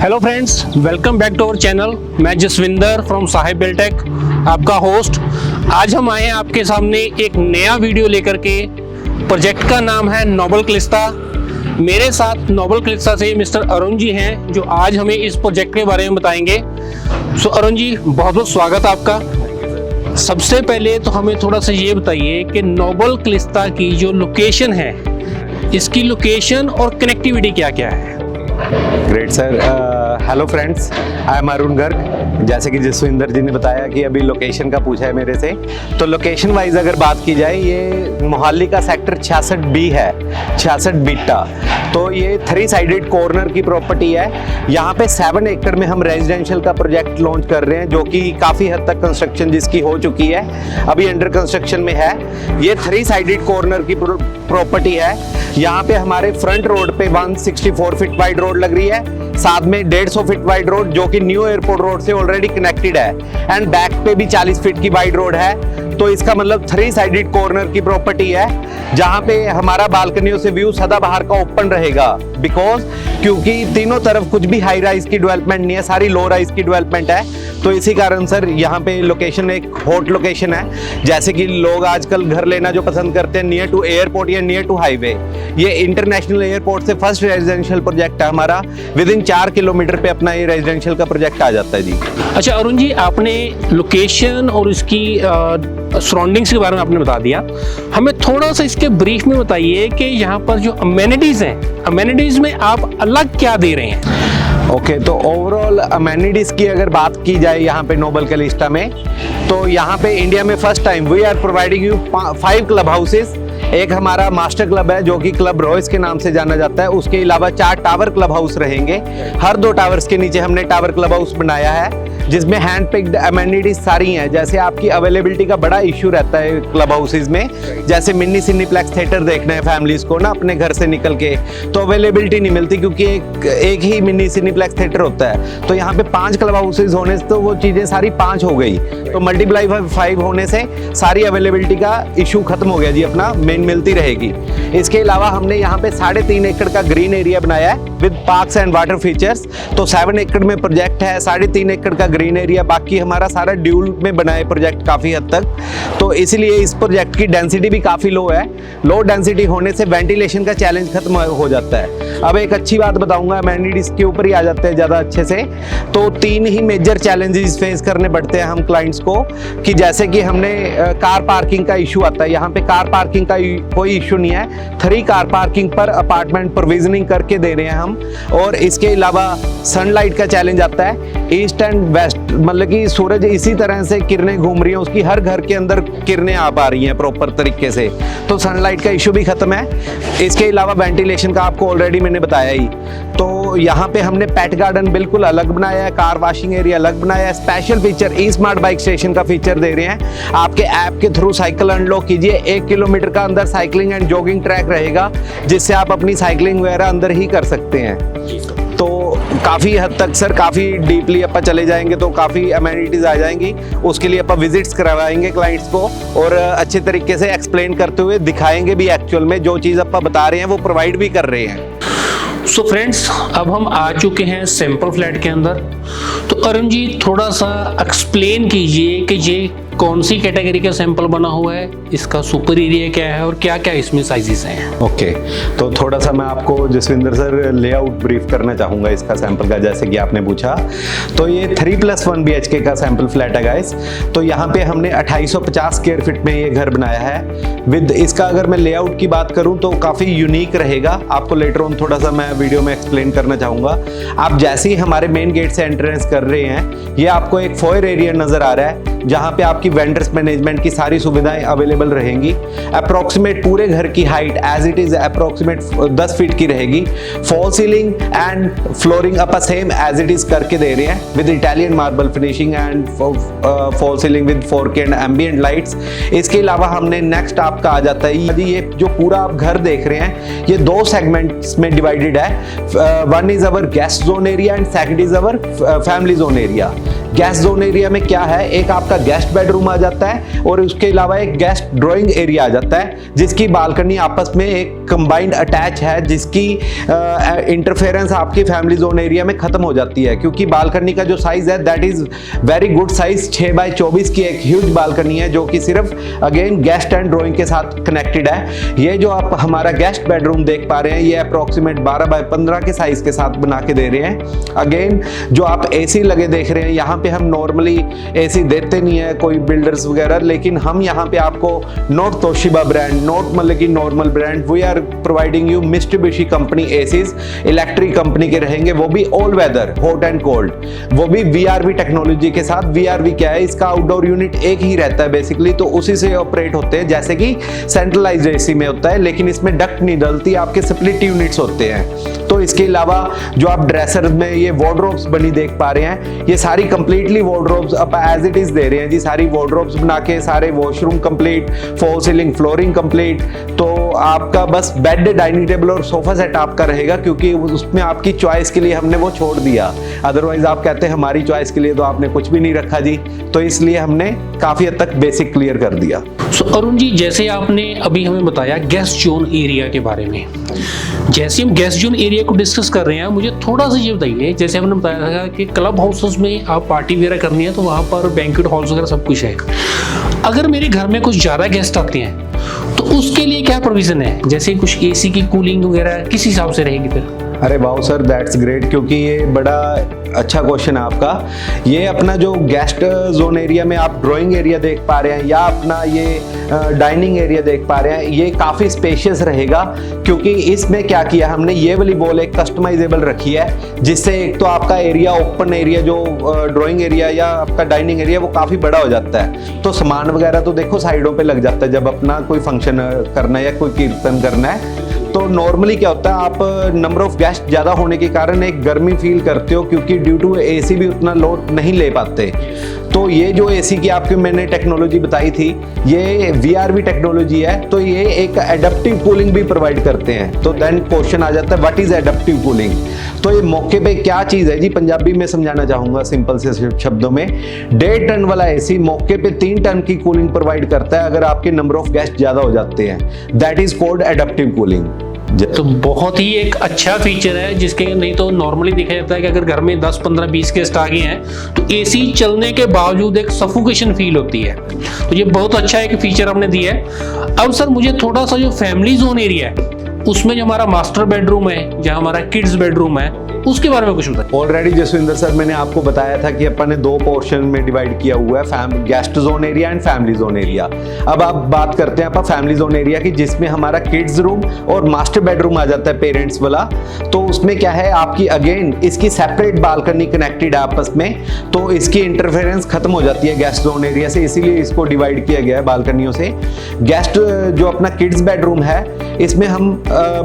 Hello friends, welcome back to our channel. मैं Jaswinder from Sahib Biltech, आपका host. आज हम आए हैं आपके सामने एक नया वीडियो लेकर के। प्रोजेक्ट का नाम है नोबल क्लिस्ता। मेरे साथ नोबल क्लिस्ता से मिस्टर अरुण जी हैं, जो आज हमें इस प्रोजेक्ट के बारे में बताएंगे। सो अरुण जी, बहुत बहुत स्वागत आपका। सबसे पहले तो हमें थोड़ा सा ये बताइए कि नोबल क्लिस्ता की जो लोकेशन है, इसकी लोकेशन और कनेक्टिविटी क्या क्या है। Great sir, hello friends, I am Arun Garg. जैसे कि जसविंदर जी ने बताया कि अभी लोकेशन का पूछा है मेरे से, तो लोकेशन वाइज अगर बात की जाए, ये मोहाली का सेक्टर 66B है, 66 बीटा। तो ये 3 साइडेड कॉर्नर की प्रॉपर्टी है। यहाँ पे 7 एकड़ में हम रेजिडेंशियल का प्रोजेक्ट लॉन्च कर रहे हैं, जो कि काफ़ी हद तक कंस्ट्रक्शन जिसकी हो चुकी है, अभी अंडर कंस्ट्रक्शन में है। ये 3 साइडेड कॉर्नर की प्रॉपर्टी है। यहाँ पे हमारे फ्रंट रोड पे 164 फीट वाइड रोड लग रही है, साथ में 150 फीट वाइड रोड जो कि न्यू एयरपोर्ट रोड से ऑलरेडी कनेक्टेड है, एंड बैक पे भी 40 फीट की वाइड रोड है। तो इसका मतलब 3 साइडेड कॉर्नर की प्रॉपर्टी है, जहां पे हमारा बालकनियों से व्यू सदाबहार का ओपन रहेगा। बिकॉज क्योंकि तीनों तरफ कुछ भी हाई राइज की डेवलपमेंट नहीं है, सारी लो राइज की डेवलपमेंट है। तो इसी कारण सर यहाँ पे लोकेशन एक हॉट लोकेशन है। जैसे कि लोग आजकल घर लेना जो पसंद करते हैं नियर टू एयरपोर्ट या नियर टू हाईवे, ये इंटरनेशनल एयरपोर्ट से फर्स्ट रेजिडेंशियल प्रोजेक्ट है हमारा। विद इन 4 किलोमीटर पे अपना ये रेजिडेंशियल का प्रोजेक्ट आ जाता है जी। अच्छा अरुण जी, आपने लोकेशन और इसकी सराउंडिंग्स के बारे में आपने बता दिया। हमें थोड़ा सा इसके ब्रीफ में बताइए कि यहाँ पर जो अमेनिटीज हैं, अमेनिटीज में आप अलग क्या दे रहे हैं। ओके, तो ओवरऑल अमेनिटीज की अगर बात की जाए यहाँ पे नोबल क्लिस्ता में, तो यहाँ पे इंडिया में first time we are providing you 5 club houses. एक हमारा मास्टर क्लब है जो कि क्लब रॉयस के नाम से जाना जाता है। उसके अलावा 4 टावर क्लब हाउस रहेंगे। हर 2 टावर्स के नीचे हमने टावर क्लब हाउस बनाया है, जिसमें हैंड पिक्ड अमेनिटीज सारी हैं। जैसे आपकी अवेलेबिलिटी का बड़ा इश्यू रहता है क्लब हाउसेज में, जैसे मिनी सिनेप्लेक्स थिएटर देखना है फैमिलीज को ना अपने घर से निकल के, तो अवेलेबिलिटी नहीं मिलती क्योंकि एक ही मिनी सिनेप्लेक्स थिएटर होता है। तो यहाँ पे 5 क्लब हाउसेज होने से तो वो चीज़ें सारी 5 हो गई, तो मल्टीप्लाई 5 होने से सारी अवेलेबिलिटी का इशू खत्म हो गया जी, अपना मेन मिलती रहेगी। इसके अलावा हमने यहाँ पे 3.5 एकड़ का ग्रीन एरिया बनाया है with parks and water features. तो 7 एकड़ में प्रोजेक्ट है, 3.5 एकड़ का ग्रीन एरिया, बाकी हमारा सारा ड्यूल में बनाए प्रोजेक्ट काफी हद तक। तो इसलिए इस प्रोजेक्ट की डेंसिटी भी काफी लो है। लो डेंसिटी होने से वेंटिलेशन का चैलेंज खत्म हो जाता है। अब एक अच्छी बात बताऊंगा, अमेनिटीज के ऊपर ही आ जाते हैं ज्यादा अच्छे से। तो 3 ही मेजर चैलेंजेस फेस करने पड़ते हैं हम क्लाइंट्स को, कि जैसे कि हमने कार पार्किंग का इशू आता है। यहाँ पे कार पार्किंग का कोई इशू नहीं है, 3 कार पार्किंग पर अपार्टमेंट प्रोविजनिंग करके दे रहे हैं हम। और इसके अलावा सनलाइट का चैलेंज आता है, ईस्ट एंड वेस्ट, मतलब कि सूरज इसी तरह से किरणें घूम रही हैं, उसकी हर घर के अंदर किरणें आ पा रही हैं प्रॉपर तरीके से। तो सनलाइट का इशू भी खत्म है। इसके अलावा वेंटिलेशन का आपको ऑलरेडी मैंने बताया ही। तो यहाँ पे हमने पेट गार्डन बिल्कुल अलग बनाया है, कार वॉशिंग एरिया अलग बनाया है। स्पेशल फीचर ई स्मार्ट बाइक स्टेशन का फीचर दे रहे हैं। आपके ऐप के थ्रू साइकिल अनलॉक कीजिए, 1 किलोमीटर का अंदर साइकिलिंग एंड जॉगिंग ट्रैक रहेगा, जिससे आप अपनी साइकिलिंग वगैरह अंदर ही कर सकते हैं। तो काफ़ी हद तक सर, काफ़ी डीपली अपन चले जाएंगे तो काफ़ी अमेनिटीज आ जाएंगी। उसके लिए अपन विजिट्स करवाएंगे क्लाइंट्स को, और अच्छे तरीके से एक्सप्लेन करते हुए दिखाएंगे भी एक्चुअल में जो चीज़ अपन बता रहे हैं वो प्रोवाइड भी कर रहे हैं। सो फ्रेंड्स, अब हम आ चुके हैं सैंपल फ्लैट के अंदर। तो अरुण जी, थोड़ा सा एक्सप्लेन कीजिए कि ये कौन सी कैटेगरी का सैंपल बना हुआ है, इसका सुपर एरिया क्या है और क्या क्या इसमें साइजेस हैं। ओके, तो थोड़ा सा मैं आपको जसविंदर सर लेआउट ब्रीफ करना चाहूँगा इसका सैंपल का, जैसे कि आपने पूछा। तो ये 3+1 BHK का सैंपल फ्लैट है गाइस। तो यहाँ पे हमने 2850 स्क्वायर फीट में ये घर बनाया है। विद इसका अगर मैं लेआउट की बात करूँ तो काफ़ी यूनिक रहेगा। आपको लेटर ऑन थोड़ा सा मैं वीडियो में एक्सप्लेन करना चाहूँगा। आप जैसे ही हमारे मेन गेट से एंट्रेंस कर रहे हैं, ये आपको एक फॉयर एरिया नज़र आ रहा है, जहाँ पे आपकी वेंडर्स मैनेजमेंट की सारी सुविधाएं अवेलेबल रहेंगी। अप्रोक्सीमेट पूरे घर की height as it is approximate 10 feet की रहेगी। फॉल सीलिंग एंड फ्लोरिंग अपन सेम एज इट इज करके दे रहे हैं with Italian marble finishing and fall ceiling with 4K and ambient lights. इसके अलावा हमने नेक्स्ट आपका आ जाता है, यदि ये जो पूरा आप घर देख रहे हैं, ये 2 सेगमेंट्स में डिवाइडेड है। One is our guest zone area and second is our family zone area. Guest zone area में क्या है, एक आपका गेस्ट बेडरूम आ जाता है और उसके अलावा एक गेस्ट ड्राइंग एरिया आ जाता है, जिसकी बालकनी आपस में एक कंबाइंड अटैच है, जिसकी इंटरफेरेंस आपकी फैमिली जोन एरिया में खत्म हो जाती है, क्योंकि बालकनी का जो साइज है that is very good size. 6x24 की एक ह्यूज बालकनी है, जो कि सिर्फ अगेन गेस्ट एंड ड्राइंग के साथ कनेक्टेड है। ये जो आप हमारा गेस्ट बेडरूम देख पा रहे हैं, ये अप्रोक्सीमेट 12x15 के साइज के साथ बना के दे रहे हैं। अगेन जो आप एसी लगे देख रहे हैं, यहाँ पे हम नॉर्मली एसी देते नहीं है कोई बिल्डर्स वगैरह, लेकिन हम यहाँ पे आपको नॉट तोशिबा ब्रांड, नॉट मतलब की normal brand, we are providing you Mitsubishi company ACs, electric company के रहेंगे, वो भी all weather, hot and cold, वो भी VRV टेक्नोलॉजी के साथ। VRV क्या है, इसका आउटडोर यूनिट एक ही रहता है बेसिकली, तो उसी से ऑपरेट होते हैं जैसे कि सेंट्रलाइज्ड एसी में होता है, लेकिन इसमें डक्ट नहीं डलती, आपके स्प्लिट यूनिट्स होते हैं। तो इसके अलावा जो आप ड्रेसर में ये वार्डरोब्स बनी देख पा रहे हैं, ये सारी कंप्लीटली वार्डरोब्स आप एज इट इज दे रहे हैं जी, सारी वार्डरोब्स बना के, सारे washroom complete, fall ceiling flooring complete. तो आपका बस बेड, डाइनिंग टेबल और सोफा सेट आपका रहेगा, क्योंकि उसमें आपकी चॉइस के लिए हमने वो छोड़ दिया। अदरवाइज आप कहते हैं हमारी चॉइस के लिए तो आपने कुछ भी नहीं रखा जी, तो इसलिए हमने काफी हद तक बेसिक क्लियर कर दिया। अरुण जी, जैसे आपने अभी हमें बताया गेस्ट जोन एरिया के बारे में, जैसे हम गेस्ट जोन एरिया को डिस्कस कर रहे हैं, मुझे थोड़ा सा ये बताइए, जैसे हमने बताया था कि क्लब हाउसेस में आप पार्टी वगैरह करनी है तो वहाँ पर बैंक्वेट हॉल्स वगैरह सब कुछ है। अगर मेरे घर में कुछ ज़्यादा गेस्ट आते हैं तो उसके लिए क्या प्रोविज़न है, जैसे कुछ एसी की कूलिंग वगैरह किस हिसाब से रहेगी फिर? अरे वाह सर, दैट्स ग्रेट, क्योंकि ये बड़ा अच्छा क्वेश्चन है आपका। ये अपना जो गेस्ट जोन एरिया में आप ड्राइंग एरिया देख पा रहे हैं या अपना ये डाइनिंग एरिया देख पा रहे हैं, ये काफ़ी स्पेशियस रहेगा, क्योंकि इसमें क्या किया हमने, ये वाली वॉल एक कस्टमाइजेबल रखी है, जिससे एक तो आपका एरिया, ओपन एरिया जो ड्राइंग एरिया या आपका डाइनिंग एरिया, वो काफ़ी बड़ा हो जाता है। तो सामान वगैरह तो देखो साइडों पे लग जाता है जब अपना कोई फंक्शन करना है या कोई कीर्तन करना है। तो नॉर्मली क्या होता है, आप नंबर ऑफ गेस्ट ज़्यादा होने के कारण एक गर्मी फील करते हो, क्योंकि ड्यू टू एसी भी उतना लोड नहीं ले पाते। तो ये जो एसी की आपको मैंने टेक्नोलॉजी बताई थी, ये VRV टेक्नोलॉजी है, तो ये एक एडप्टिव कूलिंग भी प्रोवाइड करते हैं। तो देन क्वेश्चन आ जाता है व्हाट इज एडप्टिव कूलिंग। तो ये मौके पे क्या चीज़ है जी, पंजाबी में समझाना चाहूँगा सिंपल से शब्दों में। 1.5 टन वाला एसी मौके पे 3 टन की कूलिंग प्रोवाइड करता है अगर आपके नंबर ऑफ गेस्ट ज़्यादा हो जाते हैं। That is called adaptive cooling. तो बहुत ही एक अच्छा फीचर है, जिसके नहीं तो नॉर्मली देखा जाता है कि अगर घर में 10, 15, 20 गेस्ट आ गए हैं तो एसी चलने के बावजूद एक सफोकेशन फील होती है। तो ये बहुत अच्छा एक फीचर हमने दिया है। अब सर मुझे थोड़ा सा जो फैमिली जोन एरिया है, उसमें जो हमारा मास्टर बेडरूम है, जहाँ हमारा किड्स बेडरूम है, उसके बारे में कुछ बताइए। ऑलरेडी जसविंदर सर, मैंने आपको बताया था कि अपन ने 2 पोर्शन में डिवाइड किया हुआ है, guest zone area and family zone area. अब आप बात करते हैं आप फैमिली जोन एरिया की, जिसमें हमारा किड्स रूम और मास्टर बेडरूम आ जाता है पेरेंट्स वाला। तो उसमें क्या है, आपकी अगेन इसकी सेपरेट बालकनी कनेक्टेड है आपस में, तो इसकी इंटरफेरेंस खत्म हो जाती है गेस्ट जोन एरिया से, इसीलिए इसको डिवाइड किया गया है बालकनियों से। गेस्ट जो अपना किड्स बेडरूम है, इसमें हम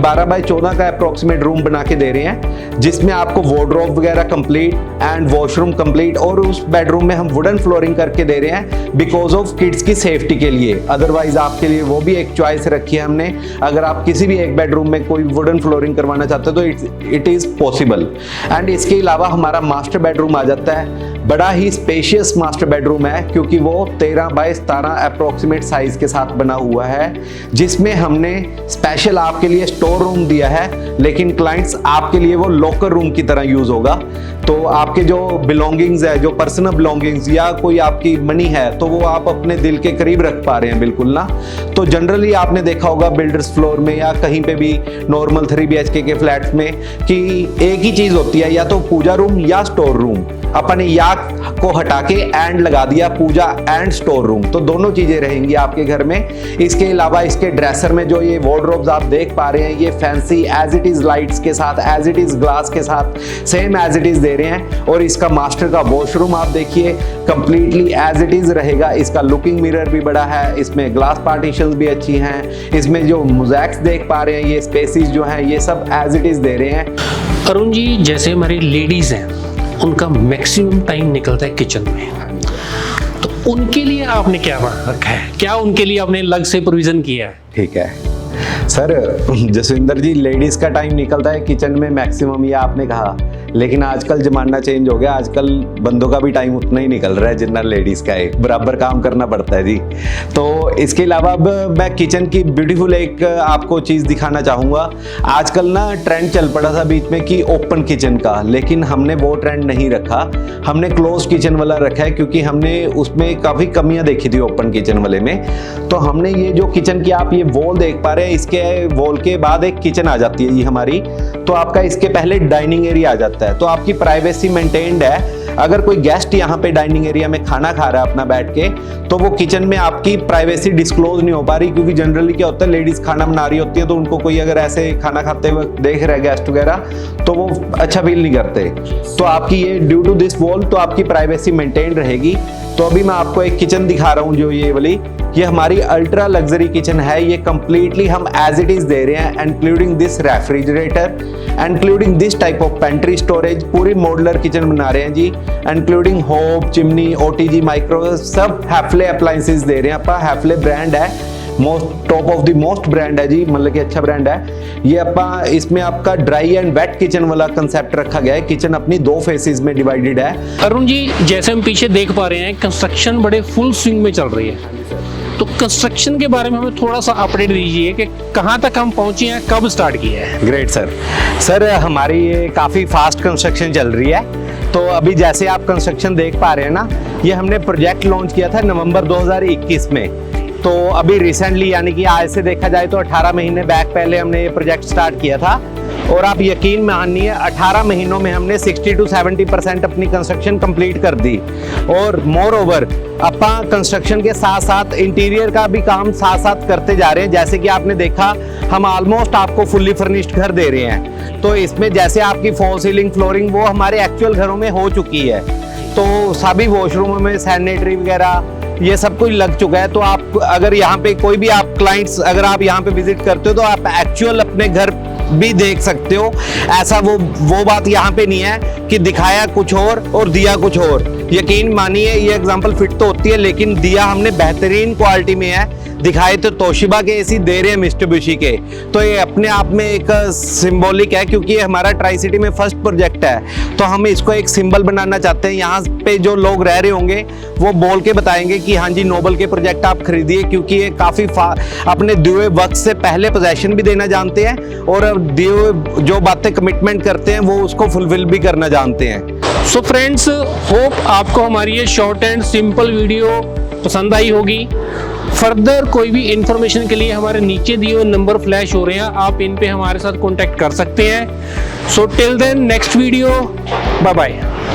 12x14 का अप्रोक्सीमेट रूम बना के दे रहे हैं, जिसमें आपको वार्डरोब वगैरह कंप्लीट एंड वॉशरूम कंप्लीट, और उस बेडरूम में हम वुडन फ्लोरिंग करके दे रहे हैं बिकॉज ऑफ किड्स की सेफ्टी के लिए। अदरवाइज आपके लिए वो भी एक चॉइस रखी है हमने, अगर आप किसी भी एक बेडरूम में कोई वुडन फ्लोरिंग करवाना चाहते हो तो इट इज पॉसिबल। एंड इसके अलावा हमारा मास्टर बेडरूम आ जाता है, बड़ा ही स्पेशियस मास्टर बेडरूम है, क्योंकि वो 13x17 अप्रोक्सीमेट साइज के साथ बना हुआ है, जिसमें हमने स्पेशल आपके लिए स्टोर रूम दिया है, लेकिन क्लाइंट्स आपके लिए वो लॉकर रूम की तरह यूज होगा। तो आपके जो बिलोंगिंग्स है, जो पर्सनल बिलोंगिंग्स या कोई आपकी मनी है, तो वो आप अपने दिल के करीब रख पा रहे हैं बिल्कुल ना। तो जनरली आपने देखा होगा बिल्डर्स फ्लोर में या कहीं पे भी नॉर्मल 3 BHK के फ्लैट्स में कि एक ही चीज होती है, या तो पूजा रूम या स्टोर रूम। अपन ने या को हटा के एंड लगा दिया, पूजा एंड स्टोर रूम, तो दोनों चीजें रहेंगी आपके घर में। इसके अलावा इसके ड्रेसर में जो ये वार्डरोब्स आप देख पा रहे हैं, ये fancy as it is lights के साथ, एज इट इज ग्लास के साथ सेम एज इट इज दे रहे हैं। और इसका मास्टर का वॉशरूम आप देखिए कंप्लीटली एज इट इज रहेगा। इसका लुकिंग मिरर भी बड़ा है, इसमें ग्लास पार्टीशंस भी अच्छी हैं, इसमें जो मोज़ैक्स देख पा रहे हैं, ये स्पेसिस जो हैं, ये सब एज इट इज दे रहे हैं। अरुण जी, जैसे हमारी लेडीज हैं, उनका मैक्सिमम टाइम निकलता है किचन में, तो उनके लिए आपने क्या रखा है, क्या उनके लिए आपने अलग से प्रोविजन किया है? ठीक है सर, जसविंदर जी, लेडीज का टाइम निकलता है किचन में मैक्सिमम, ये आपने कहा, लेकिन आजकल ज़माना चेंज हो गया, आजकल बंदों का भी टाइम उतना ही निकल रहा है जितना लेडीज़ का है, बराबर काम करना पड़ता है जी। तो इसके अलावा अब मैं किचन की ब्यूटीफुल एक आपको चीज़ दिखाना चाहूँगा। आजकल ना ट्रेंड चल पड़ा था बीच में कि ओपन किचन का, लेकिन हमने वो ट्रेंड नहीं रखा, हमने क्लोज किचन वाला रखा है, क्योंकि हमने उसमें काफ़ी कमियां देखी थी ओपन किचन वाले में। तो हमने ये जो किचन की आप ये वॉल देख पा रहे हैं, इसके वॉल के बाद एक किचन आ जाती है ये हमारी, तो आपका इसके पहले डाइनिंग एरिया आ जाता है, तो आपकी प्राइवेसी मेंटेन्ड है। अगर कोई गेस्ट यहाँ पे डाइनिंग एरिया में खाना खा रहा है अपना बैठ के, तो वो किचन में आपकी प्राइवेसी डिस्क्लोज नहीं हो पा रही, क्योंकि जनरली क्या होता है, लेडीज खाना बना रही होती है तो उनको कोई अगर ऐसे खाना खाते हुए देख रहा है गेस्ट वगैरह, तो वो अच्छा फील नहीं करते। तो आपकी ये ड्यू टू दिस वॉल तो आपकी प्राइवेसी मेंटेन रहेगी। तो अभी मैं आपको एक किचन दिखा रहा हूँ, जो ये वाली, ये हमारी अल्ट्रा लग्जरी किचन है। ये कंप्लीटली हम एज इट इज दे रहे हैं, including this refrigerator, including this type of pantry storage, पूरी मॉड्यूलर किचन बना रहे हैं जी, इंक्लूडिंग होब, चिमनी, ओटीजी, माइक्रो, सब हैफले अप्लायंसेस दे रहे हैं। अपना हैफले ब्रांड है, most top of the most brand है जी, मतलब कि अच्छा ब्रांड है ये। अपना इसमें आपका ड्राई एंड वेट किचन वाला कंसेप्ट रखा गया है। किचन अपनी 2 फेसेस में डिवाइडेड है। अरुण जी, जैसे हम पीछे देख पा रहे हैं, कंस्ट्रक्शन बड़े फुल स्विंग में चल रही है, तो कंस्ट्रक्शन के बारे में हमें थोड़ा सा अपडेट दीजिए कि कहाँ तक हम पहुंचे हैं, कब स्टार्ट किया है। ग्रेट सर हमारी ये काफ़ी फास्ट कंस्ट्रक्शन चल रही है। तो अभी जैसे आप कंस्ट्रक्शन देख पा रहे हैं ना, ये हमने प्रोजेक्ट लॉन्च किया था नवंबर 2021 में। तो अभी रिसेंटली, यानी कि आज से देखा जाए तो 18 महीने बैक पहले हमने ये प्रोजेक्ट स्टार्ट किया था, और आप यकीन मानिए 18 महीनों में हमने 60 to 70% अपनी कंस्ट्रक्शन कंप्लीट कर दी। और मोर ओवर अपना कंस्ट्रक्शन के साथ साथ इंटीरियर का भी काम साथ साथ करते जा रहे हैं। जैसे कि आपने देखा, हम ऑलमोस्ट आपको फुल्ली फर्निश्ड घर दे रहे हैं। तो इसमें जैसे आपकी फॉल सीलिंग, फ्लोरिंग वो हमारे एक्चुअल घरों में हो चुकी है। तो सभी वॉशरूमों में सैनिटरी वगैरह ये सब कुछ लग चुका है। तो आप अगर यहाँ पे कोई भी आप क्लाइंट्स अगर आप यहाँ पे विजिट करते हो, तो आप एक्चुअल अपने घर भी देख सकते हो। ऐसा वो बात यहाँ पे नहीं है कि दिखाया कुछ और दिया कुछ और। यकीन मानिए ये एग्जांपल फिट तो होती है, लेकिन दिया हमने बेहतरीन क्वालिटी में है। दिखाए तो तोशिबा के एसी दे रहे हैं मित्सुबिशी के, तो ये अपने आप में एक सिंबॉलिक है, क्योंकि ये हमारा ट्राई सिटी में फर्स्ट प्रोजेक्ट है। तो हम इसको एक सिंबल बनाना चाहते हैं। यहाँ पे जो लोग रह रहे होंगे वो बोल के बताएंगे कि हाँ जी, नोबल के प्रोजेक्ट आप खरीदिए, क्योंकि ये काफ़ी अपने दिए वक्त से पहले पोजेशन भी देना जानते हैं, और दिए जो बातें कमिटमेंट करते हैं वो उसको फुलफिल भी करना जानते हैं। सो फ्रेंड्स, होप आपको हमारी ये शॉर्ट एंड सिंपल वीडियो पसंद आई होगी। फर्दर कोई भी इंफॉर्मेशन के लिए हमारे नीचे दिए हुए नंबर फ्लैश हो रहे हैं, आप इन पे हमारे साथ कांटेक्ट कर सकते हैं। So till then, next video, bye bye.